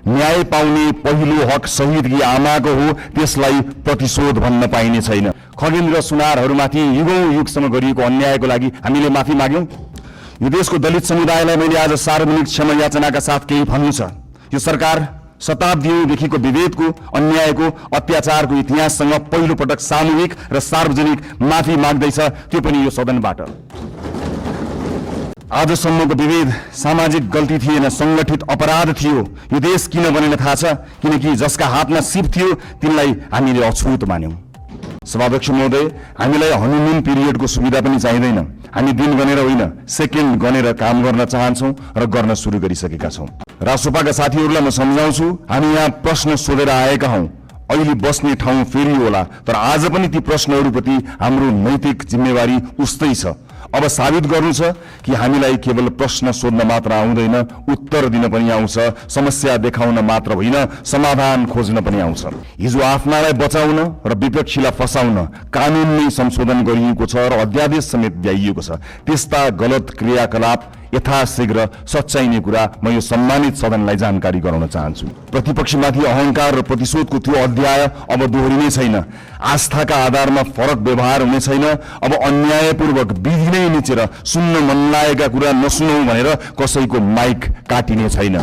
न्याय पाउने पहिलो हक शहीदकी आमाको हो, त्यसलाई प्रतिशोध भन्न पाइने छैन। खगेन्द्र सुनारहरूमाथि युगौं युगसम्म गरिएको अन्यायको लागि हामीले माफी माग्यौं। यो देशको दलित समुदायलाई मैले आज सार्वजनिक क्षमा याचनाका साथ केही भन्नु छ। यो सरकार शताब्दीदेखिको विभेदको, अन्यायको, अत्याचारको इतिहाससँग पहिलो पटक सामूहिक र सार्वजनिक माफी माग्दैछ, त्यो पनि यो सदनबाट। आजसम्मको विभेद सामाजिक गल्ती थिएन, संगठित अपराध थियो। यो देश किन बनेन थाहा छ? किनकि जसका हातमा सिप थियो तिनलाई हामीले अछुत मान्यौं। सभाध्यक्ष महोदय, हामीलाई हनीमुन पिरियडको सुविधा पनि चाहिँदैन। हामी दिन गनेर होइन, सेकेन्ड गनेर काम गर्न चाहन्छौं र गर्न सुरु गरिसकेका छौं। राष्ट्रपाका साथीहरूलाई म सम्झाउँछु, हामी यहाँ प्रश्न सोधेर आएका हौं। अहिले बस्ने ठाउँ फेरि होला, तर आज पनि ती प्रश्नहरूप्रति हाम्रो नैतिक जिम्मेवारी उस्तै छ। अब साबित गर्नु छ कि हामीलाई केवल प्रश्न सोध्न मात्र आउँदैन, उत्तर दिन पनि आउँछ। समस्या देखाउन मात्र होइन, समाधान खोज्न पनि आउँछ। हिजो आफ्नालाई बचाउन र विपक्षीलाई फसाउन कानूनमै संशोधन गरिएको छ र अध्यादेश समेत ल्याइएको छ। त्यस्ता गलत क्रियाकलाप यथाशीघ्र सच्याइने कुरा म यो सम्मानित सदनलाई जानकारी गराउन चाहन्छु। प्रतिपक्षमाथि अहंकार र प्रतिशोधको त्यो अध्याय अब दोहोरिने छैन। आस्थाका आधारमा फरक व्यवहार हुने छैन। अब अन्यायपूर्वक विधि नै निचेर सुन्न मन लागेका कुरा नसुनौ भनेर कसैको माइक काटिने छैन।